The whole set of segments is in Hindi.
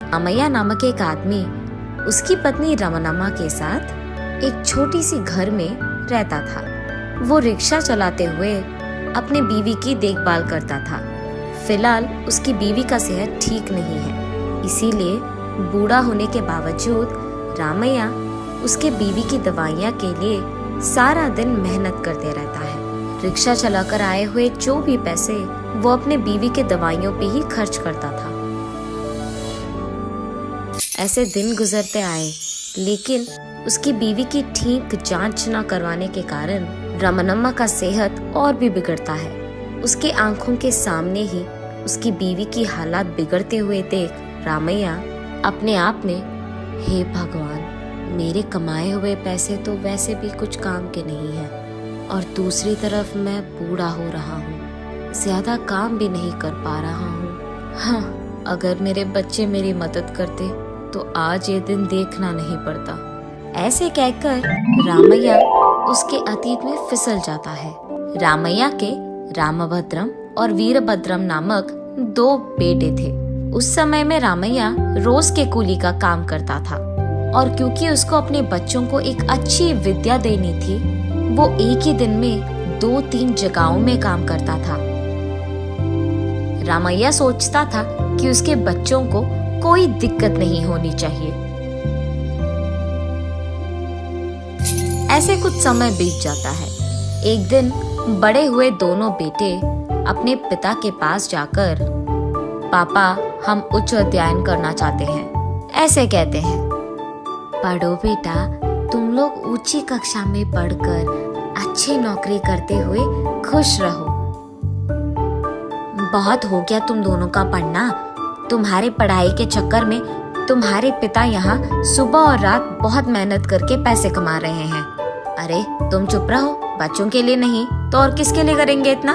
रामैया नामक एक आदमी उसकी पत्नी रमनम्मा के साथ एक छोटी सी घर में रहता था। वो रिक्शा चलाते हुए अपने बीवी की देखभाल करता था। फिलहाल उसकी बीवी का सेहत ठीक नहीं है, इसीलिए बूढ़ा होने के बावजूद रामैया उसके बीवी की दवाइयाँ के लिए सारा दिन मेहनत करते रहता है। रिक्शा चलाकर आए हुए जो भी पैसे वो अपने बीवी के दवाइयों पे ही खर्च करता था। ऐसे दिन गुजरते आए, लेकिन उसकी बीवी की ठीक जांच न करवाने के कारण रमनम्मा का सेहत और भी बिगड़ता है। उसके आंखों के सामने ही उसकी बीवी की हालात बिगड़ते हुए देख रामैया अपने आप में, हे भगवान, मेरे कमाए हुए पैसे तो वैसे भी कुछ काम के नहीं हैं और दूसरी तरफ मैं बूढ़ा हो रहा हूँ, ज्यादा काम भी नहीं कर पा रहा हूँ। हाँ, अगर मेरे बच्चे मेरी मदद करते तो आज ये दिन देखना नहीं पड़ता। ऐसे कहकर रामैया उसके अतीत में फिसल जाता है। रामैया के रामभद्रम और वीरभद्रम नामक 2 बेटे थे। उस समय में रामैया रोज के कूली का काम करता था और क्योंकि उसको अपने बच्चों को एक अच्छी विद्या देनी थी, वो एक ही दिन में 2-3 जगहों में काम करता था। रामैया सोचता था कि उसके बच्चों को कोई दिक्कत नहीं होनी चाहिए। ऐसे कुछ समय बीत जाता है। एक दिन बड़े हुए दोनों बेटे अपने पिता के पास जाकर, पापा, हम उच्च अध्ययन करना चाहते हैं। ऐसे कहते हैं, पढ़ो बेटा, तुम लोग ऊंची कक्षा में पढ़कर अच्छी नौकरी करते हुए खुश रहो। बहुत हो गया तुम दोनों का पढ़ना। तुम्हारी पढ़ाई के चक्कर में तुम्हारे पिता यहाँ सुबह और रात बहुत मेहनत करके पैसे कमा रहे हैं। अरे तुम चुप रहो, बच्चों के लिए नहीं तो और किसके लिए करेंगे इतना?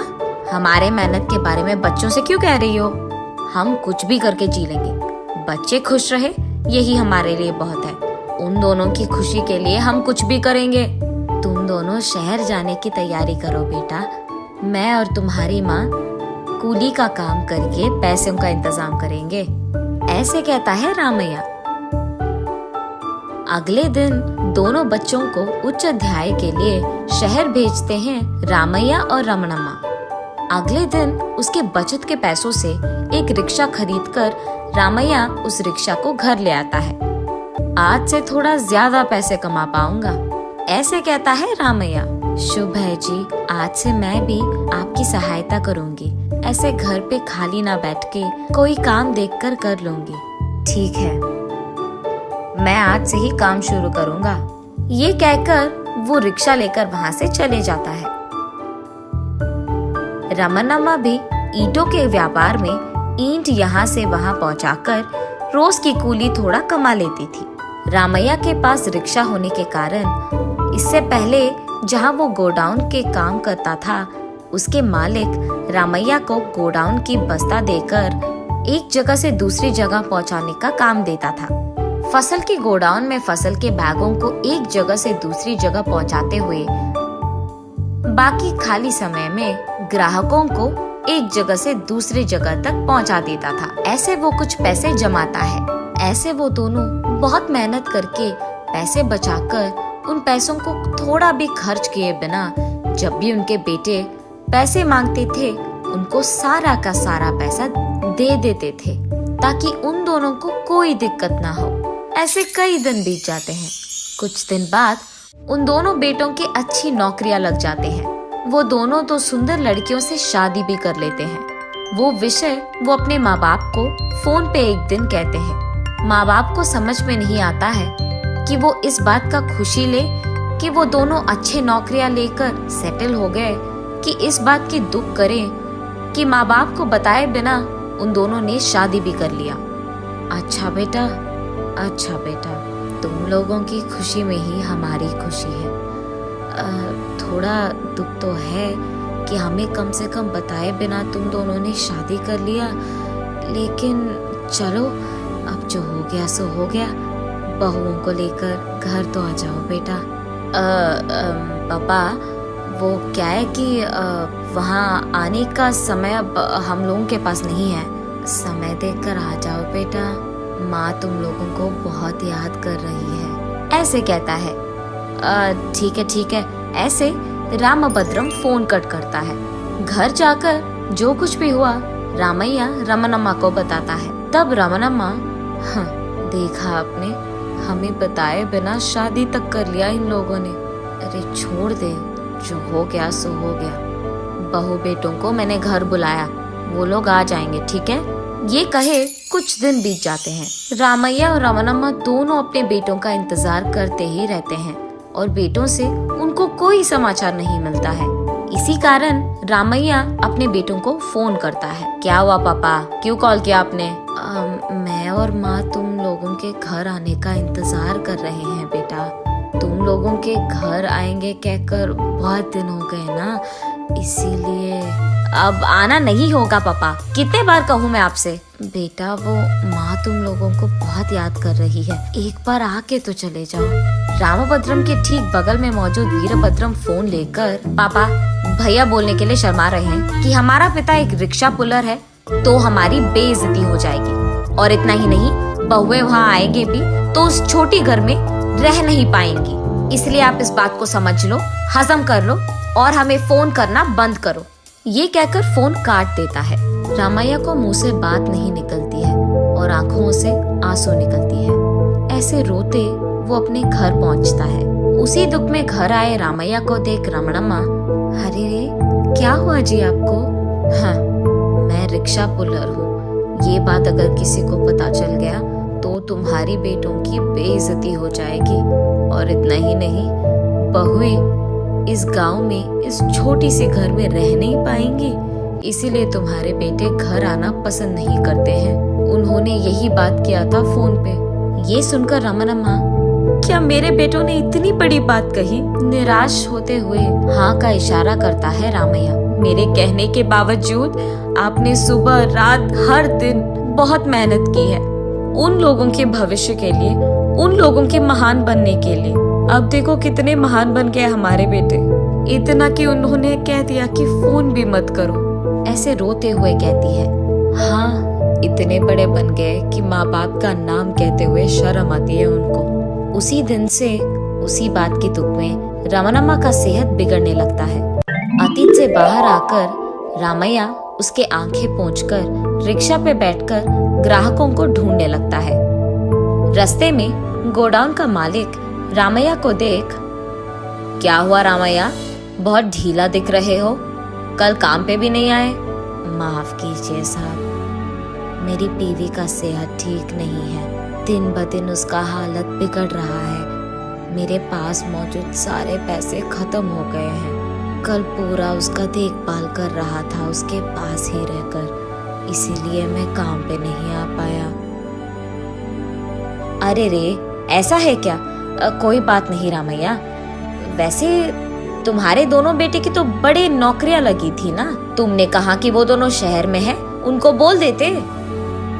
हमारे मेहनत के बारे में बच्चों से क्यों कह रही हो? हम कुछ भी करके जी लेंगे, बच्चे खुश रहे यही हमारे लिए बहुत है। उन दोनों की खुशी के लिए हम कुछ भी करेंगे। तुम दोनों शहर जाने की तैयारी करो बेटा, मैं और तुम्हारी माँ कूली का काम करके पैसों का इंतजाम करेंगे। ऐसे कहता है रामैया। अगले दिन दोनों बच्चों को उच्च अध्याय के लिए शहर भेजते हैं रामैया और रमनम्मा। अगले दिन उसके बचत के पैसों से एक रिक्शा खरीदकर रामैया उस रिक्शा को घर ले आता है। आज से थोड़ा ज्यादा पैसे कमा पाऊंगा, ऐसे कहता है रामैया। शुभ है जी, आज से मैं भी आपकी सहायता करूंगी। ऐसे घर पे खाली ना बैठ के कोई काम देखकर कर लूंगी। ठीक है, मैं आज से ही काम शुरू करूंगा। ये कहकर वो रिक्शा लेकर वहाँ से चले जाता है। रमनम्मा भी ईंटों के व्यापार में ईंट यहाँ से वहाँ पहुँचाकर रोज की कूली थोड़ा कमा लेती थी। रामैया के पास रिक्शा होने के कारण इससे पहले जहाँ वो गोडाउन के काम करता था, उसके मालिक रामैया को गोडाउन की बस्ता देकर एक जगह से दूसरी जगह पहुँचाने का काम देता था। फसल के गोडाउन में फसल के बैगों को एक जगह से दूसरी जगह पहुँचाते हुए बाकी खाली समय में ग्राहकों को एक जगह से दूसरी जगह तक पहुँचा देता था। ऐसे वो कुछ पैसे जमाता है। ऐसे वो दोनों बहुत मेहनत करके पैसे बचाकर उन पैसों को थोड़ा भी खर्च किए बिना जब भी उनके बेटे पैसे मांगते थे, उनको सारा का सारा पैसा दे देते थे ताकि उन दोनों को कोई दिक्कत ना हो। ऐसे कई दिन बीत जाते हैं। कुछ दिन बाद उन दोनों बेटों की अच्छी नौकरियां लग जाते हैं। वो दोनों तो सुंदर लड़कियों से शादी भी कर लेते हैं। वो विषय वो अपने माँ बाप को फोन पे एक दिन कहते हैं। माँ बाप को समझ में नहीं आता है कि वो इस बात का खुशी ले कि वो दोनों अच्छे नौकरियां लेकर सेटल हो गए, कि इस बात की दुख करें कि माँ बाप को बताए बिना उन दोनों ने शादी भी कर लिया। अच्छा बेटा, तुम लोगों की खुशी में ही हमारी खुशी है। थोड़ा दुख तो है कि हमें कम से कम बताए बिना तुम दोनों ने शादी कर लिया, लेकिन चलो अब जो हो गया सो हो गया। बहुओं को लेकर घर तो आ जाओ बेटा। पापा, वो क्या है कि वहाँ आने का समय अब हम लोगों के पास नहीं है। समय देखकर आ जाओ बेटा। माँ तुम लोगों को बहुत याद कर रही है, ऐसे कहता है। ठीक है। ऐसे रामभद्रम फोन कट करता है। घर जाकर जो कुछ भी हुआ रामैया रमनम्मा को बताता है। तब रमनम्मा, हाँ देखा आपने, हमें बताए बिना शादी तक कर लिया इन लोगों ने। अरे छोड़ दे, जो हो गया सो हो गया। बहू बेटों को मैंने घर बुलाया, वो लोग आ जाएंगे, ठीक है। ये कहे कुछ दिन बीत जाते हैं। रामैया और रमनम्मा दोनों अपने बेटों का इंतजार करते ही रहते हैं और बेटों से उनको कोई समाचार नहीं मिलता है। इसी कारण रामैया अपने बेटों को फोन करता है। क्या हुआ पापा, क्यों कॉल किया आपने? मैं और माँ तुम लोगों के घर आने का इंतजार कर रहे हैं बेटा। तुम लोगों के घर आएंगे कहकर बहुत दिन हो गए ना, इसीलिए। अब आना नहीं होगा पापा, कितने बार कहूँ मैं आपसे? बेटा वो माँ तुम लोगों को बहुत याद कर रही है, एक बार आके तो चले जाओ। रामभद्रम के ठीक बगल में मौजूद वीरभद्रम फोन लेकर, पापा भैया बोलने के लिए शर्मा रहे हैं कि हमारा पिता एक रिक्शा पुलर है तो हमारी बेइज्जती हो जाएगी, और इतना ही नहीं, बहुएं वहाँ आएंगे भी तो उस छोटी घर में रह नहीं पाएंगी। इसलिए आप इस बात को समझ लो, हजम कर लो और हमें फोन करना बंद करो। ये कहकर फोन काट देता है। रामैया को मुंह से बात नहीं निकलती है और आंखों से आंसू निकलती है। ऐसे रोते वो अपने घर पहुंचता है। उसी दुख में घर आए रामैया को देख रमणम्मा, अरे रे क्या हुआ जी आपको? हाँ मैं रिक्शा पुलर हूँ, ये बात अगर किसी को पता चल गया तो तुम्हारी बेटों की बेइज्जती हो जाएगी, और इतना ही नहीं, बहुएं इस गांव में इस छोटी सी घर में रह नहीं पाएंगी, इसीलिए तुम्हारे बेटे घर आना पसंद नहीं करते हैं। उन्होंने यही बात किया था फोन पे। ये सुनकर रमनम्मा, क्या मेरे बेटों ने इतनी बड़ी बात कही? निराश होते हुए हाँ का इशारा करता है रामैया। मेरे कहने के बावजूद आपने सुबह रात हर दिन बहुत मेहनत की है उन लोगों के भविष्य के लिए, उन लोगों के महान बनने के लिए। अब देखो कितने महान बन गए हमारे बेटे, इतना कि उन्होंने कह दिया कि फोन भी मत करो। ऐसे रोते हुए कहती है, हाँ इतने बड़े बन गए कि माँ बाप का नाम कहते हुए शर्म आती है उनको। उसी दिन से उसी बात की दुख में रमनम्मा का सेहत बिगड़ने लगता है। अतीत से बाहर आकर रामैया उसके आंखें पोंछकर रिक्शा पे बैठकर ग्राहकों को ढूंढने लगता है। रास्ते में गोडाउन का मालिक रामैया को देख, क्या हुआ रामैया, बहुत ढीला दिख रहे हो, कल काम पे भी नहीं आए? माफ कीजिए साहब, मेरी बीवी का सेहत ठीक नहीं है, दिन ब दिन उसका हालत बिगड़ रहा है। मेरे पास मौजूद सारे पैसे खत्म हो गए हैं। कल पूरा उसका देखभाल कर रहा था उसके पास ही रहकर, इसीलिए मैं काम पे नहीं आ पाया। अरे रे ऐसा है क्या? कोई बात नहीं रामैया, वैसे तुम्हारे दोनों बेटे की तो बड़े नौकरियां लगी थी ना, तुमने कहा कि वो दोनों शहर में है, उनको बोल देते,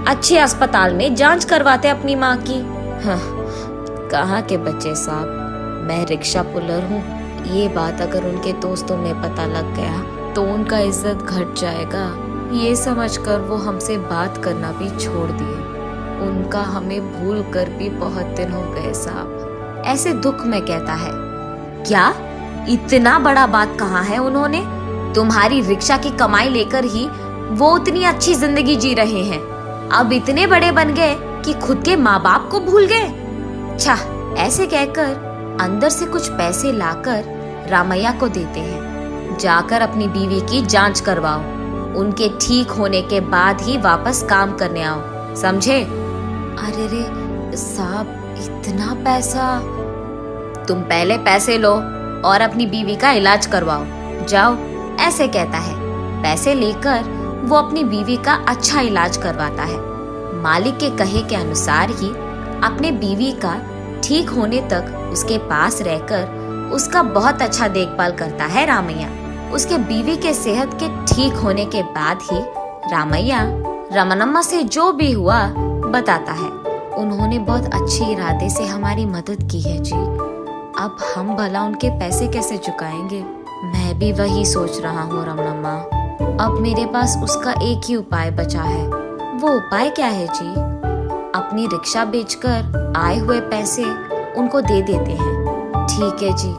अच्छे अस्पताल में जांच करवाते अपनी माँ की। हाँ, कहाँ के बच्चे साहब, मैं रिक्शा पुलर हूँ, ये बात अगर उनके दोस्तों में पता लग गया तो उनका इज्जत घट जाएगा, ये समझकर वो हमसे बात करना भी छोड़ दिए। उनका हमें भूल कर भी बहुत दिन हो गए साहब। ऐसे दुख में कहता है, क्या इतना बड़ा बात कहाँ है उन्होंने? तुम्हारी रिक्शा की कमाई लेकर ही वो उतनी अच्छी जिंदगी जी रहे हैं, अब इतने बड़े बन गए कि खुद के माँ बाप को भूल गए। अच्छा, ऐसे कहकर अंदर से कुछ पैसे लाकर रामैया को देते हैं। जाकर अपनी बीवी की जांच करवाओ, उनके ठीक होने के बाद ही वापस काम करने आओ, समझे? अरे रे साहब, इतना पैसा? तुम पहले पैसे लो और अपनी बीवी का इलाज करवाओ, जाओ, ऐसे कहता है। पैसे लेकर वो अपनी बीवी का अच्छा इलाज करवाता है। मालिक के कहे के अनुसार ही अपने बीवी का ठीक होने तक उसके पास रहकर उसका बहुत अच्छा देखभाल करता है रामैया। उसके बीवी के सेहत के ठीक होने के बाद ही रामैया रमनम्मा से जो भी हुआ बताता है। उन्होंने बहुत अच्छे इरादे से हमारी मदद की है जी, अब हम भला उनके पैसे कैसे चुकाएंगे? मैं भी वही सोच रहा हूँ रमनम्मा। अब मेरे पास उसका एक ही उपाय बचा है। वो उपाय क्या है जी? अपनी रिक्शा बेचकर आए हुए पैसे उनको दे देते हैं। ठीक है जी,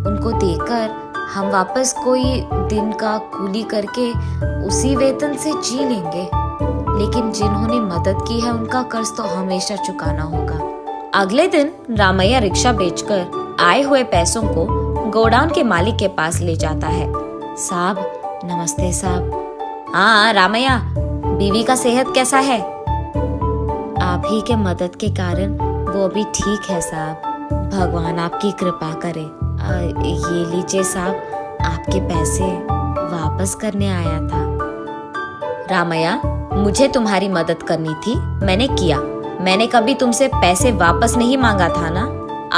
उनको देकर हम वापस कोई दिन का कूली करके उसी वेतन से जी लेंगे, लेकिन जिन्होंने मदद की है उनका कर्ज तो हमेशा चुकाना होगा। अगले दिन रामैया रिक्शा बेचकर आए हुए पैसों को गोडाउन के मालिक के पास ले जाता है। साहब नमस्ते साहब। हाँ रामैया, बीवी का सेहत कैसा है? आप ही के मदद के कारण वो अभी ठीक है साहब, भगवान आपकी कृपा करे। ये लीजिए साहब, आपके पैसे वापस करने आया था। रामैया, मुझे तुम्हारी मदद करनी थी, मैंने किया। मैंने कभी तुमसे पैसे वापस नहीं मांगा था ना,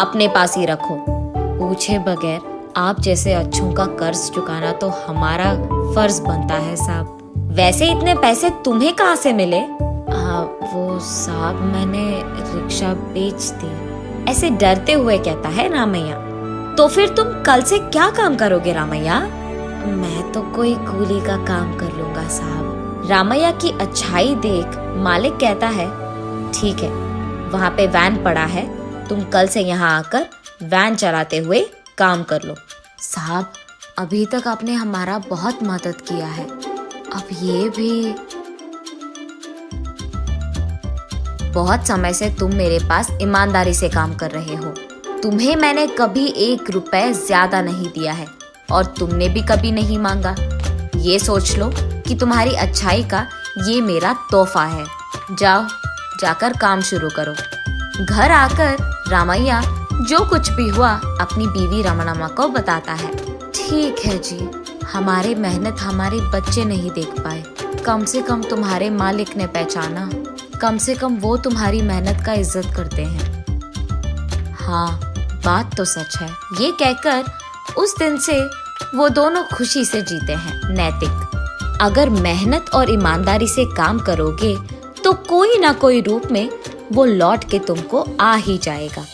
अपने पास ही रखो। पूछे बगैर आप जैसे अच्छों का कर्ज चुकाना तो हमारा फर्ज बनता है साहब। वैसे इतने पैसे तुम्हें कहाँ से मिले? वो साहब मैंने रिक्शा बेच दी, ऐसे डरते हुए कहता है रामैया। तो फिर तुम कल से क्या काम करोगे रामैया? मैं तो कोई कूली का काम कर लूंगा साहब। रामैया की अच्छाई देख मालिक कहता है, ठीक है, वहाँ पे वैन पड़ा है, तुम कल से यहाँ आकर वैन चलाते हुए काम कर लो। साहब अभी तक आपने हमारा बहुत मदद किया है, अब ये भी। बहुत समय से तुम मेरे पास ईमानदारी से काम कर रहे हो, तुम्हें मैंने कभी 1 रुपए ज्यादा नहीं दिया है और तुमने भी कभी नहीं मांगा। ये सोच लो कि तुम्हारी अच्छाई का ये मेरा तोहफा है। जाओ, जाकर काम शुरू करो। घर आकर रामैया जो कुछ भी हुआ अपनी बीवी रमणम्मा को बताता है। ठीक है जी, हमारी मेहनत हमारे बच्चे नहीं देख पाए, कम से कम तुम्हारे मालिक ने पहचाना, कम से कम वो तुम्हारी मेहनत का इज्जत करते हैं। हाँ, बात तो सच है। ये कहकर उस दिन से वो दोनों खुशी से जीते हैं नैतिक। अगर मेहनत और ईमानदारी से काम करोगे तो कोई ना कोई रूप में वो लौट के तुमको आ ही जाएगा।